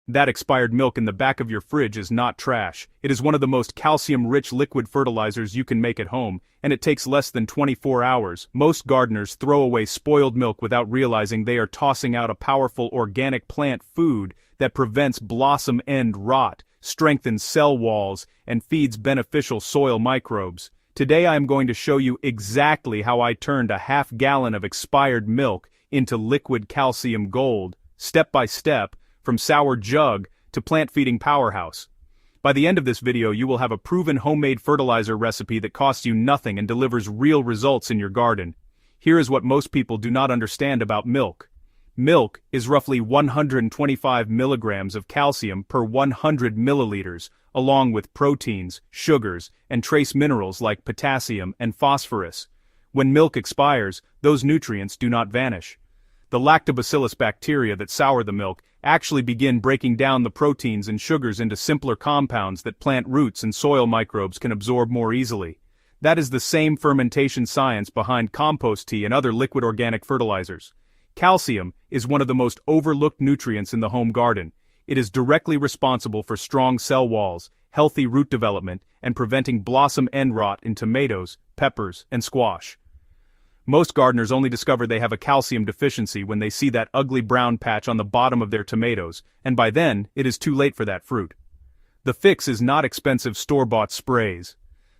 That expired milk in the back of your fridge is not trash. It is one of the most calcium-rich liquid fertilizers you can make at home, and it takes less than 24 hours. Most gardeners throw away spoiled milk without realizing they are tossing out a powerful organic plant food that prevents blossom end rot, strengthens cell walls, and feeds beneficial soil microbes. Today I am going to show you exactly how I turned a half-gallon of expired milk into liquid calcium gold, step by step, from sour jug to plant-feeding powerhouse. By the end of this video you will have a proven homemade fertilizer recipe that costs you nothing and delivers real results in your garden. Here is what most people do not understand about milk. Milk is roughly 125 milligrams of calcium per 100 milliliters, along with proteins, sugars, and trace minerals like potassium and phosphorus. When milk expires, those nutrients do not vanish. The lactobacillus bacteria that sour the milk actually begin breaking down the proteins and sugars into simpler compounds that plant roots and soil microbes can absorb more easily. That is the same fermentation science behind compost tea and other liquid organic fertilizers. Calcium is one of the most overlooked nutrients in the home garden. It is directly responsible for strong cell walls, healthy root development, and preventing blossom end rot in tomatoes, peppers, and squash. Most gardeners only discover they have a calcium deficiency when they see that ugly brown patch on the bottom of their tomatoes, and by then, it is too late for that fruit. The fix is not expensive store-bought sprays.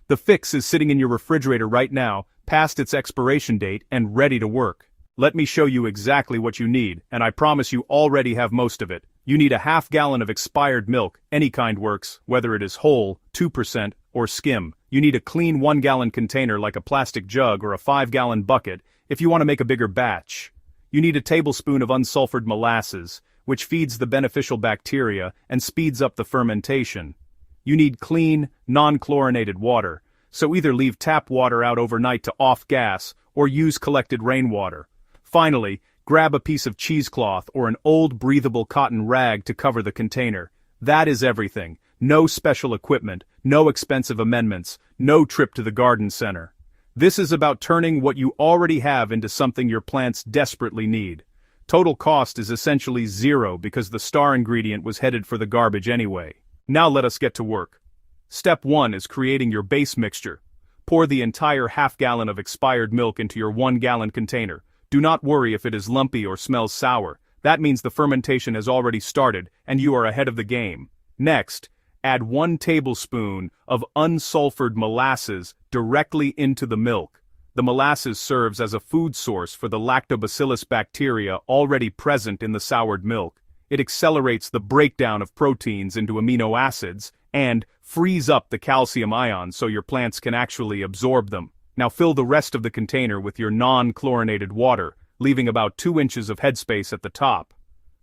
The fix is sitting in your refrigerator right now, past its expiration date and ready to work. Let me show you exactly what you need, and I promise you already have most of it. You need a half-gallon of expired milk, any kind works, whether it is whole, 2%, or skim. You need a clean 1-gallon container like a plastic jug or a 5-gallon bucket if you want to make a bigger batch. You need a tablespoon of unsulfured molasses, which feeds the beneficial bacteria and speeds up the fermentation. You need clean, non-chlorinated water, so either leave tap water out overnight to off gas or use collected rainwater. Finally, grab a piece of cheesecloth or an old breathable cotton rag to cover the container. That is everything. No special equipment, no expensive amendments, no trip to the garden center. This is about turning what you already have into something your plants desperately need. Total cost is essentially zero because the star ingredient was headed for the garbage anyway. Now let us get to work. Step 1 is creating your base mixture. Pour the entire half-gallon of expired milk into your 1-gallon container. Do not worry if it is lumpy or smells sour. That means the fermentation has already started and you are ahead of the game. Next, add 1 tablespoon of unsulfured molasses directly into the milk. The molasses serves as a food source for the lactobacillus bacteria already present in the soured milk. It accelerates the breakdown of proteins into amino acids and frees up the calcium ions so your plants can actually absorb them. Now fill the rest of the container with your non-chlorinated water, leaving about 2 inches of headspace at the top.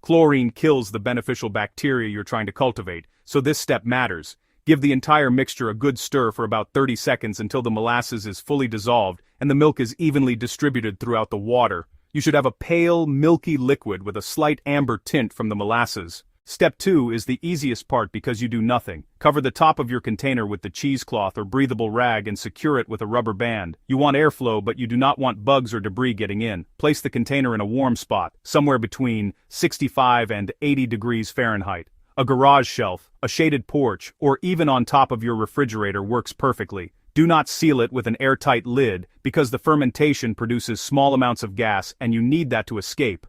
Chlorine kills the beneficial bacteria you're trying to cultivate, so this step matters. Give the entire mixture a good stir for about 30 seconds until the molasses is fully dissolved and the milk is evenly distributed throughout the water. You should have a pale, milky liquid with a slight amber tint from the molasses. Step 2 is the easiest part because you do nothing. Cover the top of your container with the cheesecloth or breathable rag and secure it with a rubber band. You want airflow, but you do not want bugs or debris getting in. Place the container in a warm spot, somewhere between 65 and 80 degrees Fahrenheit. A garage shelf, a shaded porch, or even on top of your refrigerator works perfectly. Do not seal it with an airtight lid because the fermentation produces small amounts of gas and you need that to escape.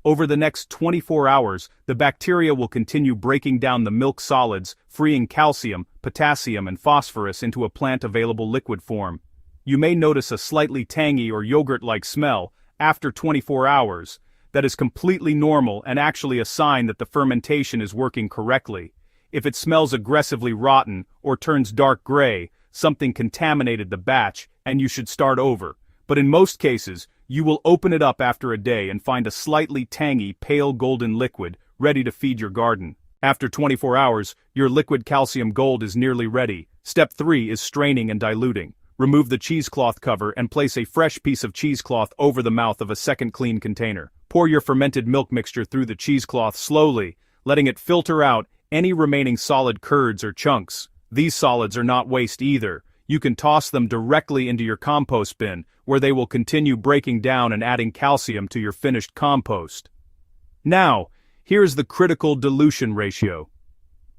Over the next 24 hours, the bacteria will continue breaking down the milk solids, freeing calcium, potassium, and phosphorus into a plant-available liquid form. You may notice a slightly tangy or yogurt-like smell after 24 hours. That is completely normal and actually a sign that the fermentation is working correctly. If it smells aggressively rotten or turns dark gray, something contaminated the batch and you should start over. But in most cases, you will open it up after a day and find a slightly tangy, pale golden liquid ready to feed your garden. After 24 hours, your liquid calcium gold is nearly ready. Step 3 is straining and diluting. Remove the cheesecloth cover and place a fresh piece of cheesecloth over the mouth of a second clean container. Pour your fermented milk mixture through the cheesecloth slowly, letting it filter out any remaining solid curds or chunks. These solids are not waste either. You can toss them directly into your compost bin, where they will continue breaking down and adding calcium to your finished compost. Now, Here's the critical dilution ratio.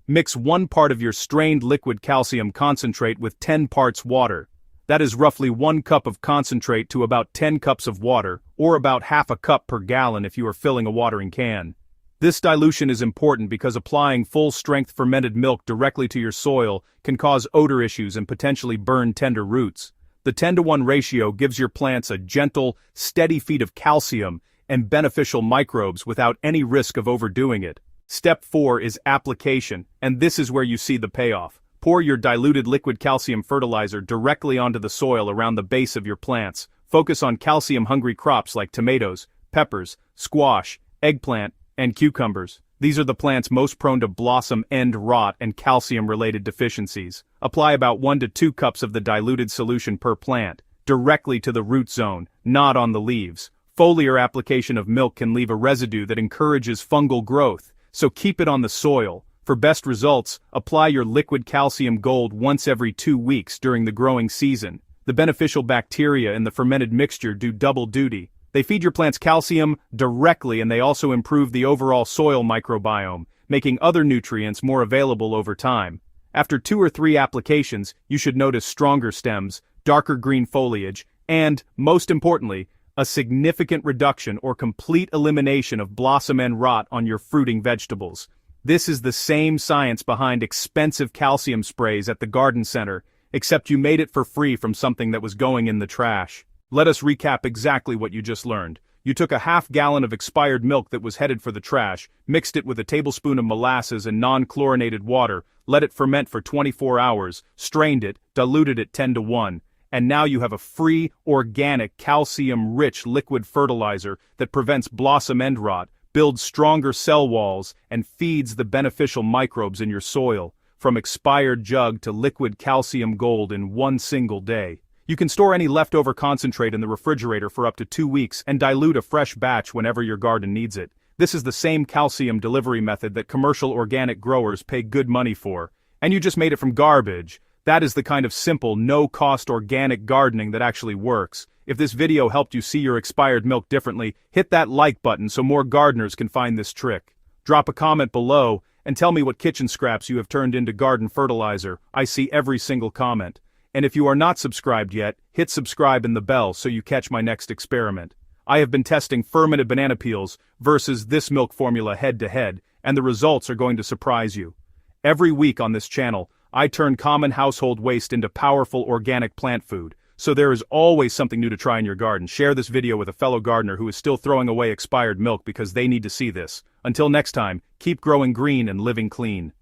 Mix 1 part of your strained liquid calcium concentrate with 10 parts water. That is roughly 1 cup of concentrate to about 10 cups of water, or about half a cup per gallon if you are filling a watering can. This dilution is important because applying full-strength fermented milk directly to your soil can cause odor issues and potentially burn tender roots. The 10-to-1 ratio gives your plants a gentle, steady feed of calcium and beneficial microbes without any risk of overdoing it. Step 4 is application, and this is where you see the payoff. Pour your diluted liquid calcium fertilizer directly onto the soil around the base of your plants. Focus on calcium-hungry crops like tomatoes, peppers, squash, eggplant, and cucumbers. These are the plants most prone to blossom end rot and calcium-related deficiencies. Apply about 1 to 2 cups of the diluted solution per plant, directly to the root zone, not on the leaves. Foliar application of milk can leave a residue that encourages fungal growth, so keep it on the soil. For best results, apply your liquid calcium gold once every 2 weeks during the growing season. The beneficial bacteria in the fermented mixture do double duty. They feed your plants calcium directly, and they also improve the overall soil microbiome, making other nutrients more available over time. After 2 or 3 applications, you should notice stronger stems, darker green foliage, and, most importantly, a significant reduction or complete elimination of blossom end rot on your fruiting vegetables. This is the same science behind expensive calcium sprays at the garden center, except you made it for free from something that was going in the trash. Let us recap exactly what you just learned. You took a half gallon of expired milk that was headed for the trash, mixed it with a tablespoon of molasses and non-chlorinated water, let it ferment for 24 hours, strained it, diluted it 10-to-1. And now you have a free, organic, calcium-rich liquid fertilizer that prevents blossom end rot, builds stronger cell walls, and feeds the beneficial microbes in your soil, from expired jug to liquid calcium gold in 1 single day. You can store any leftover concentrate in the refrigerator for up to 2 weeks and dilute a fresh batch whenever your garden needs it. This is the same calcium delivery method that commercial organic growers pay good money for. And you just made it from garbage. That is the kind of simple, no-cost organic gardening that actually works. If this video helped you see your expired milk differently, hit that like button so more gardeners can find this trick. Drop a comment below and tell me what kitchen scraps you have turned into garden fertilizer. I see every single comment. And if you are not subscribed yet, hit subscribe and the bell so you catch my next experiment. I have been testing fermented banana peels versus this milk formula head-to-head, and the results are going to surprise you. Every week on this channel, I turn common household waste into powerful organic plant food, so there is always something new to try in your garden. Share this video with a fellow gardener who is still throwing away expired milk because they need to see this. Until next time, keep growing green and living clean.